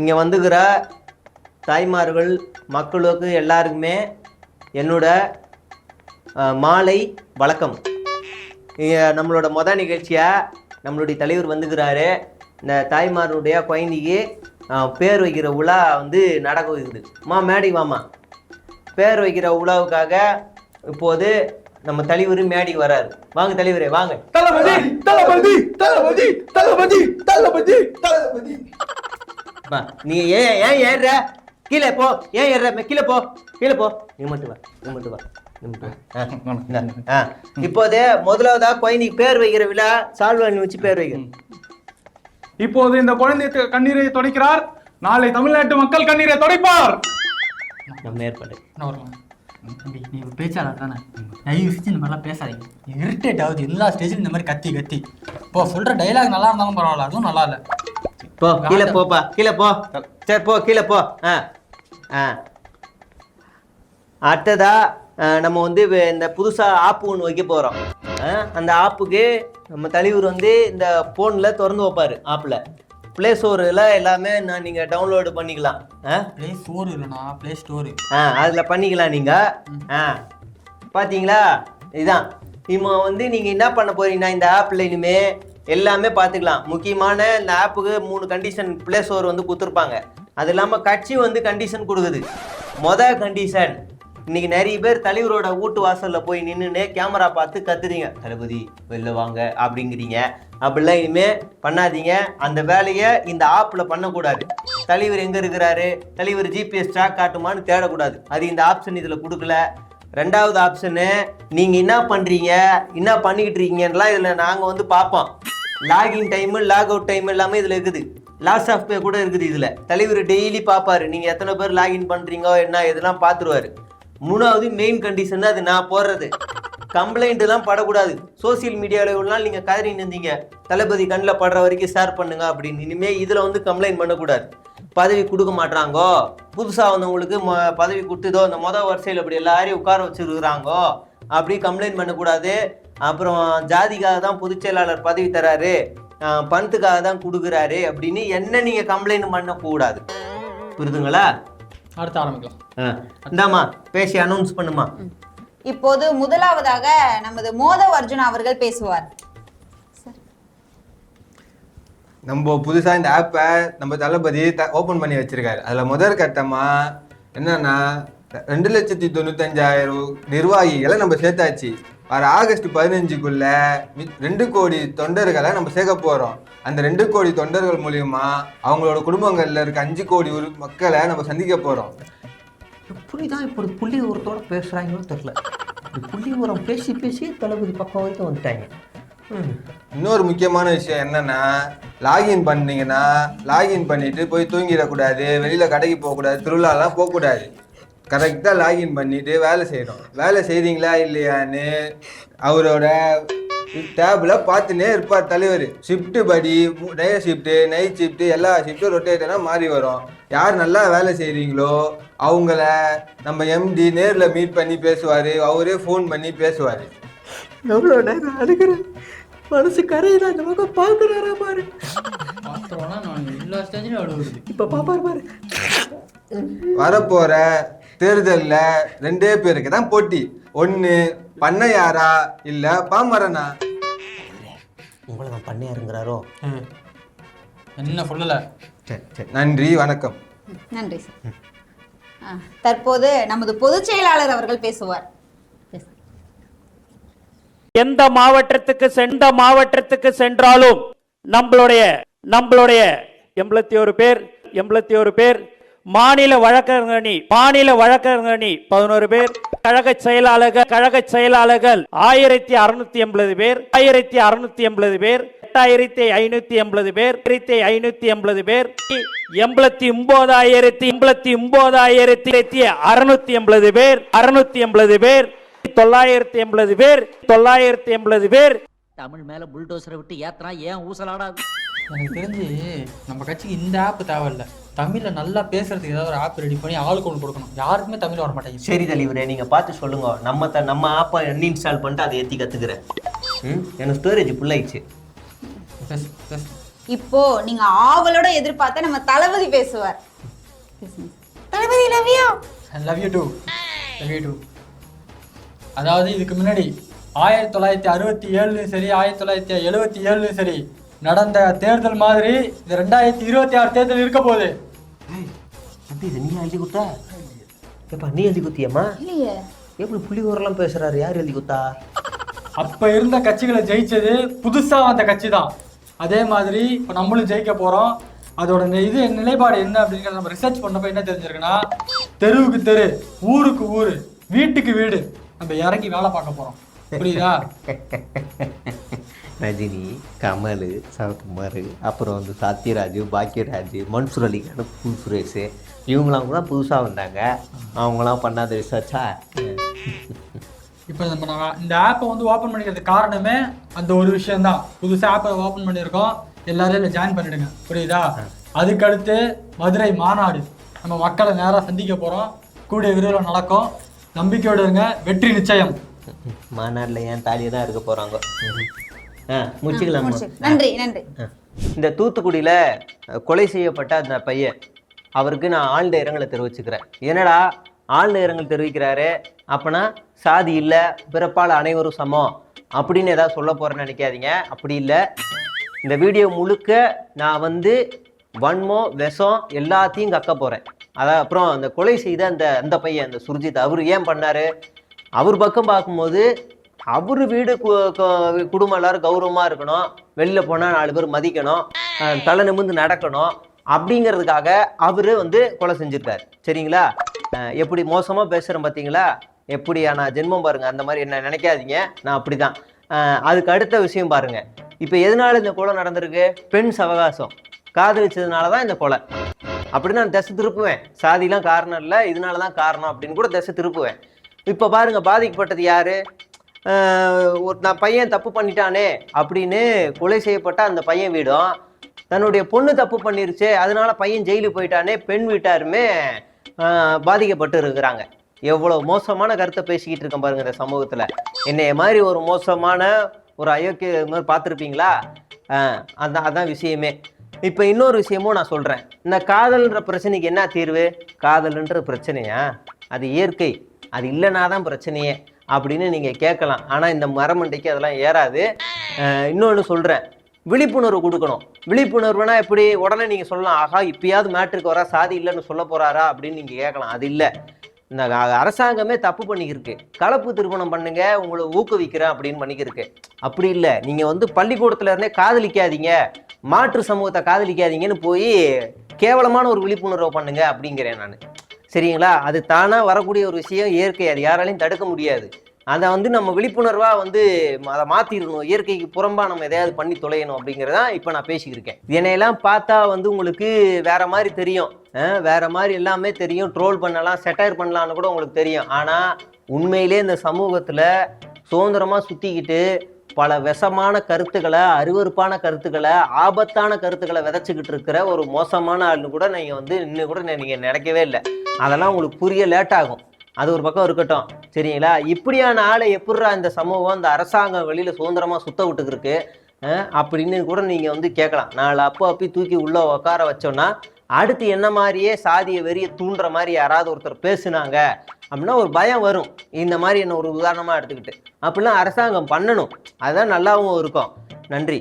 இங்கே வந்துக்கிற தாய்மார்கள் மக்களுக்கு எல்லாருக்குமே என்னோட மாலை வணக்கம். நம்மளோட நிகழ்ச்சியாக நம்மளுடைய தலைவர் வந்துக்கிறாரு. இந்த தாய்மாருடைய குழந்தைக்கு பேர் வைக்கிற விழா வந்து நடக்க இருக்குது. மேடை வாமா. பேர் வைக்கிற விழாவுக்காக இப்போது நம்ம தலைவர் மேடைக்கு வராரு. வாங்க தலைவரே வாங்க. தளபதி தளபதி தளபதி தளபதி தளபதி தளபதி. நீ ஏன் ஏறுற? கீழே போ. ஏன் ஏறுற? கீழே போ, கீழே போ. நீ மட்டும் வா, நீ மட்டும் வா. இப்போதே முதலாவதா குழந்தைக்கு பேர் வைக்கிற விழா சால்வாணி வச்சு பேர் வைக்கணும். இப்போது இந்த குழந்தை கண்ணீரை துடைக்கிறார். நாளை தமிழ்நாட்டு மக்கள் கண்ணீரை துடைப்பார். நம்ம ஏற்பாடு. நீ ஒரு பேச்சாளர் தானே, தயவு செஞ்சு இந்த மாதிரிலாம் பேசாதீங்க. இரிட்டேட் ஆகுது எல்லா ஸ்டேஜிலும் இந்த மாதிரி கத்தி கத்தி. இப்போ சொல்ற டைலாக் நல்லா இருந்தாலும் பரவாயில்ல, அதுவும் நல்லா இல்லை. போ கீழே போப்பா, கீழே போ. சரி போ, கீழே போ. அடுத்ததா நம்ம வந்து இந்த புதுசாக ஆப்பு ஒன்று வைக்க போகிறோம். அந்த ஆப்புக்கு நம்ம தலைவர் வந்து இந்த ஃபோனில் திறந்து வைப்பார். ஆப்பில் ப்ளே ஸ்டோரில் எல்லாமே நீங்கள் டவுன்லோடு பண்ணிக்கலாம். ப்ளே ஸ்டோர் இல்லைண்ணா, ப்ளே ஸ்டோரு. அதில் பண்ணிக்கலாம் நீங்கள். பார்த்தீங்களா? இதுதான் இப்போ வந்து நீங்கள் என்ன பண்ண போகிறீங்கன்னா இந்த ஆப்பில் இனிமேல் எல்லாமே பார்த்துக்கலாம். முக்கியமான இந்த ஆப்புக்கு 3 கண்டிஷன் ப்ளே ஸ்டோர் வந்து கொடுத்துருப்பாங்க. அது இல்லாமல் கட்சி வந்து கண்டிஷன் கொடுக்குது. கண்டிஷன், இன்னைக்கு நிறைய பேர் தலைவரோட வீட்டு வாசலில் போய் நின்றுன்னு கேமரா பார்த்து கத்துறீங்க, தளபதி வெளில வாங்க அப்படிங்கிறீங்க. அப்படிலாம் இனிமேல் பண்ணாதீங்க. அந்த வேலையை இந்த ஆப்பில் பண்ணக்கூடாது. தலைவர் எங்கே இருக்கிறாரு, தலைவர் ஜிபிஎஸ் ட்ராக் காட்டுமான்னு தேடக்கூடாது. அது இந்த ஆப்ஷன் இதில் கொடுக்கல. 2வது ஆப்ஷனு, நீங்கள் என்ன பண்ணுறீங்க, என்ன பண்ணிக்கிட்டு இருக்கீங்கலாம் இதில் நாங்கள் வந்து பார்ப்போம். Login time, log out time எல்லாமே இதில் இருக்குது. லாஸ் ஆஃப் பே கூட இருக்குது. இதில் தலைவர் டெய்லி பார்ப்பாரு, நீங்கள் எத்தனை பேர் லாகின் பண்ணுறீங்கோ என்ன இதெல்லாம் பார்த்துருவாரு. 3வது மெயின் கண்டிஷன், அது நான் போடுறது. கம்ப்ளைண்ட்லாம் படக்கூடாது. சோசியல் மீடியாவில் ஒரு நாள் நீங்கள் கதறி நின்றீங்க, தளபதி கண்ணில் படுற வரைக்கும் ஷேர் பண்ணுங்க அப்படின்னு. இனிமேல் இதில் வந்து கம்ப்ளைண்ட் பண்ணக்கூடாது. பதவி கொடுக்க மாட்டாங்கோ, புதுசாக வந்தவங்களுக்கு பதவி கொடுத்துதோ இந்த வரிசையில் அப்படி எல்லாரையும் உட்கார வச்சுருக்குறாங்கோ அப்படி கம்ப்ளைண்ட் பண்ணக்கூடாது. அப்புறம் ஜாதிக்காக தான் பொதுச் செயலாளர் பதவி தராரு, பணத்துக்காக தான் கொடுக்குறாரு அப்படின்னு என்ன நீங்கள் கம்ப்ளைண்ட் பண்ணக்கூடாது. புரியுதுங்களா? அடுத்து ஆரம்பிக்கலாம். இந்தாமா பேசி அனௌன்ஸ் பண்ணுமா. இப்போது முதலாவதாக நமது மோதவ் அர்ஜுன் அவர்கள் பேசுவார். நம்ம புதுசா இந்த ஆப்பை நம்ம தளபதி ஓபன் பண்ணி வச்சிருக்காரு. அதுல முதல் கட்டமா என்னன்னா 2,95,000 நிர்வாகிகளை நம்ம சேர்த்தாச்சு. வர ஆகஸ்ட் 15க்குள்ள 2 கோடி தொண்டர்களை நம்ம சேர்க்க போறோம். அந்த 2 கோடி தொண்டர்கள் மூலியமா அவங்களோட குடும்பங்கள்ல இருக்க 5 கோடி மக்களை நம்ம சந்திக்க போறோம். எப்படிதான் இப்படி புள்ளி உரத்தோட பேசுறாங்களோ தெரியல. புள்ளி உரம் பேசி பேசி தளபதி பக்கம் வரைக்கும் வந்துட்டாங்க. இன்னொரு முக்கியமான விஷயம் என்னன்னா, லாகின் பண்ணீங்கன்னா லாகின் பண்ணிட்டு போய் தூங்கிடக்கூடாது, வெளியில கடைக்கு போகக்கூடாது, திருவிழாலாம் போகக்கூடாது. கரெக்டாக லாகின் பண்ணிட்டு வேலை செய்யணும். வேலை செய்கிறீங்களா இல்லையான்னு அவரோட டேபில் பார்த்துன்னே இருப்பார் தலைவர். ஷிஃப்ட்டு படி, டே ஷிஃப்ட்டு, நைட் ஷிஃப்ட்டு, எல்லா ஷிஃப்ட்டும் ரொட்டேட்டனாக மாறி வரும். யார் நல்லா வேலை செய்கிறீங்களோ அவங்கள நம்ம எம்டி நேரில் மீட் பண்ணி பேசுவார், அவரே ஃபோன் பண்ணி பேசுவார். எவ்வளோ நேரம் அழுகிறேன், மனசு கரையில அந்த பக்கம் பார்க்குறாரா பாரு. இப்போ பாப்பாரு பாரு. வரப்போற தேர்தலில் 2 பேருக்கு தான் போட்டி. ஒன்று பண்ணையாரா இல்லை பாமரனா. உங்களை நான் பண்ணையாருங்கிறாரோ? என்ன சொல்லலை. சரி, நன்றி, வணக்கம். நன்றி சார். தற்போது நமது பொதுச் செயலாளர் அவர்கள் பேசுவார். எந்த மாவட்டத்துக்கு சென்றாலும் நம்மளுடைய 81 பேர், மாநில வழக்கறிஞர் அணி 11 பேர், கழக செயலாளர்கள் 1680 பேர், 8580 பேர், 8580 பேர், 8580 பேர், 89,680 பேர், 680 பேர், 980 பேர். தமிழ் மேல புல்டோசரை விட்டு ஏத்துறா ஏன் ஊசலாடாது? எனக்கு தெரிஞ்சு நம்ம கட்சிக்கு இந்த ஆப் தேவையில்ல. தமிழ்ல நல்லா பேசுறதுக்கு ஏதாவது ஒரு ஆப் ரெடி பண்ணி ஆளுக்கு ஒன்று கொடுக்கணும். யாருக்குமே தமிழ் வர மாட்டேங்குது. சரி தலைவரே, நீங்க பார்த்து சொல்லுங்க. நம்ம ஆப்பை அன்இன்ஸ்டால் பண்ணிட்டு அதை ஏற்றி கத்துக்கிறேன். எனக்கு ஸ்டோரேஜ் ஃபுல் ஆயிடுச்சு. இப்போ நீங்க ஆவலோட எதிர்பார்த்த நம்ம தளபதி பேசுவார். Thalapathy love you. Love you too. அதாவது இதுக்கு முன்னாடி 1967 சரி 1977 சரி நடந்த தேர்தல் மாதிரி இந்த 2026 தேர்தல் இருக்க போகுது. இது நீ எழுதி குத்தா? ஏப்பா நீ எழுதி குத்தியம்மா? இல்லையே. எப்படி புள்ளி ஊரெல்லாம் பேசுறாரு? யார் எழுதி குத்தா? அப்ப இருந்த கட்சிகளை ஜெயிச்சது புதுசா வந்த கட்சி தான். அதே மாதிரி இப்போ நம்மளும் ஜெயிக்க போறோம். அதோட இது நிலைப்பாடு என்ன அப்படிங்கிறத நம்ம ரிசர்ச் பண்ணப்போ என்ன தெரிஞ்சிருக்குன்னா, தெருவுக்கு தெரு, ஊருக்கு ஊரு, வீட்டுக்கு வீடு நம்ம இறங்கி வேலை பார்க்க போறோம். புரியுதா? ரஜினி, கமல், சரத்குமார், அப்புறம் வந்து சத்யராஜ், பாக்யராஜ், மன்சூர் அலிகான், புல் சுரேஷ், இவங்களாம் கூட புதுசாக வந்தாங்க. அவங்களாம் பண்ணாத ரிசர்ச்சா? இப்போ நம்ம இந்த ஆப்பை வந்து ஓப்பன் பண்ணிக்கிறதுக்கு காரணமே அந்த ஒரு விஷயம்தான். புதுசாக ஆப்பை ஓப்பன் பண்ணியிருக்கோம், எல்லாரும் இதில் ஜாயின் பண்ணிடுங்க. புரியுதா? அதுக்கடுத்து மதுரை மாநாடு, நம்ம மக்களை நேராக சந்திக்க போகிறோம். கூடிய விரைவில் நடக்கும். நம்பிக்கையோடு இருங்க, வெற்றி நிச்சயம். மாநாட்டில் ஏன் தாலியை தான் இருக்க போகிறாங்க. முடிச்சுக்கலாம். நன்றி நன்றி. இந்த தூத்துக்குடியில் கொலை செய்யப்பட்ட அந்த பையன், அவருக்கு நான் ஆழ்ந்த இரங்கலை தெரிவிச்சுக்கிறேன். என்னடா ஆழ்ந்த இரங்கல் தெரிவிக்கிறாரு, அப்போனா சாதி இல்லை, பிறப்பால் அனைவரும் சமம் அப்படின்னு ஏதாவது சொல்ல போகிறேன்னு நினைக்காதீங்க. அப்படி இல்லை. இந்த வீடியோ முழுக்க நான் வந்து வன்மம், விஷம் எல்லாத்தையும் கக்க போகிறேன். அதான் அப்புறம் அந்த கொலை செய்த அந்த பையன், அந்த சுர்ஜித், அவர் ஏன் பண்ணார்? அவர் பக்கம் பார்க்கும்போது அவர் வீடு குடும்பம் எல்லாரும் கௌரவமாக இருக்கணும், வெளியில் போனால் 4 பேர் மதிக்கணும், தலை நிமிர்ந்து நடக்கணும் அப்படிங்கிறதுக்காக அவர் வந்து கொலை செஞ்சுருக்காரு. சரிங்களா? எப்படி மோசமாக பேசுகிறேன் பார்த்தீங்களா? எப்படியா நான் ஜென்மம் பாருங்கள். அந்த மாதிரி என்ன நினைக்காதீங்க, நான் அப்படி தான். அதுக்கு அடுத்த விஷயம் பாருங்கள். இப்போ எதனால இந்த கொலை நடந்திருக்கு? பெண் சவகாசம், காதலிச்சதுனால தான் இந்த கொலை அப்படின்னு நான் திசை திருப்புவேன். சாதிலாம் காரணம் இல்லை, இதனால தான் காரணம் அப்படின்னு கூட திசை திருப்புவேன். இப்போ பாருங்க, பாதிக்கப்பட்டது யாரு? நான் பையன் தப்பு பண்ணிட்டானே அப்படின்னு கொலை செய்யப்பட்ட அந்த பையன் வீடும், தன்னுடைய பொண்ணு தப்பு பண்ணிருச்சு அதனால பையன் ஜெயிலுக்கு போயிட்டானே பெண் வீட்டாருமே பாதிக்கப்பட்டு இருக்கிறாங்க. எவ்வளோ மோசமான கருத்தை பேசிக்கிட்டு இருக்கேன் பாருங்க இந்த சமூகத்தில். என்னைய மாதிரி ஒரு மோசமான ஒரு அயோக்கிய மாதிரி பார்த்துருப்பீங்களா? அதான் விஷயமே. இப்போ இன்னொரு விஷயமும் நான் சொல்கிறேன். இந்த காதல்ன்ற பிரச்சனைக்கு என்ன தீர்வு? காதல்ன்ற பிரச்சனையா? அது இயற்கை, அது இல்லைனா தான் பிரச்சனையே அப்படின்னு நீங்கள் கேட்கலாம். ஆனால் இந்த மரமண்டைக்கு அதெல்லாம் ஏறாது. இன்னொன்று சொல்கிறேன், விழிப்புணர்வு கொடுக்கணும். விழிப்புணர்வுனா எப்படி? உடனே நீங்கள் சொல்லலாம், ஆகா இப்பயாவது மேட்ருக்கு வரா, சாதி இல்லைன்னு சொல்ல போகிறாரா அப்படின்னு நீங்கள் கேட்கலாம். அது இல்லை. இந்த அரசாங்கமே தப்பு பண்ணிக்கிருக்கு. கலப்பு திருமணம் பண்ணுங்க, உங்களை ஊக்குவிக்கிறேன் அப்படின்னு பண்ணிக்கிருக்கு. அப்படி இல்லை. நீங்கள் வந்து பள்ளிக்கூடத்துல இருந்தே காதலிக்காதீங்க, மாற்று சமூகத்தை காதலிக்காதீங்கன்னு போய் கேவலமான ஒரு விழிப்புணர்வை பண்ணுங்க அப்படிங்கிறேன் நான். சரிங்களா? அது தானாக வரக்கூடிய ஒரு விஷயம், இயற்கை, அது யாராலையும் தடுக்க முடியாது. அதை வந்து நம்ம விழிப்புணர்வாக வந்து அதை மாற்றிடணும். இயற்கைக்கு புறம்பாக நம்ம எதையாவது பண்ணி தொலையணும் அப்படிங்கிறதான் இப்போ நான் பேசிக்கிருக்கேன். என்னையெல்லாம் பார்த்தா வந்து உங்களுக்கு வேற மாதிரி தெரியும், வேற மாதிரி எல்லாமே தெரியும். ட்ரோல் பண்ணலாம், செட்டையர் பண்ணலான்னு கூட உங்களுக்கு தெரியும். ஆனால் உண்மையிலே இந்த சமூகத்தில் சுதந்திரமாக சுற்றிக்கிட்டு பல விஷமான கருத்துக்களை, அருவருப்பான கருத்துக்களை, ஆபத்தான கருத்துக்களை விதைச்சிக்கிட்டு இருக்கிற ஒரு மோசமான ஆள்னு கூட நீங்கள் வந்து இன்னும் கூட நீங்கள் நினைக்கவே இல்லை. அதெல்லாம் உங்களுக்கு புரிய லேட் ஆகும். அது ஒரு பக்கம் இருக்கட்டும். சரிங்களா? இப்படியான ஆளை எப்படிரா இந்த சமூகம், இந்த அரசாங்கம் வெளியில் சுதந்திரமாக சுத்த விட்டுக்கிருக்கு அப்படின்னு கூட நீங்கள் வந்து கேட்கலாம். 4 அப்பி தூக்கி உள்ளே உட்கார வச்சோன்னா அடுத்து என்ன மாதிரியே சாதிய வெறியை தூண்டுற மாதிரி யாராவது ஒருத்தர் பேசுனாங்க அப்படின்னா ஒரு பயம் வரும். இந்த மாதிரி என்ன ஒரு உதாரணமாக எடுத்துக்கிட்டு அப்படிலாம் அரசாங்கம் பண்ணணும். அதுதான் நல்லாவும் இருக்கும். நன்றி.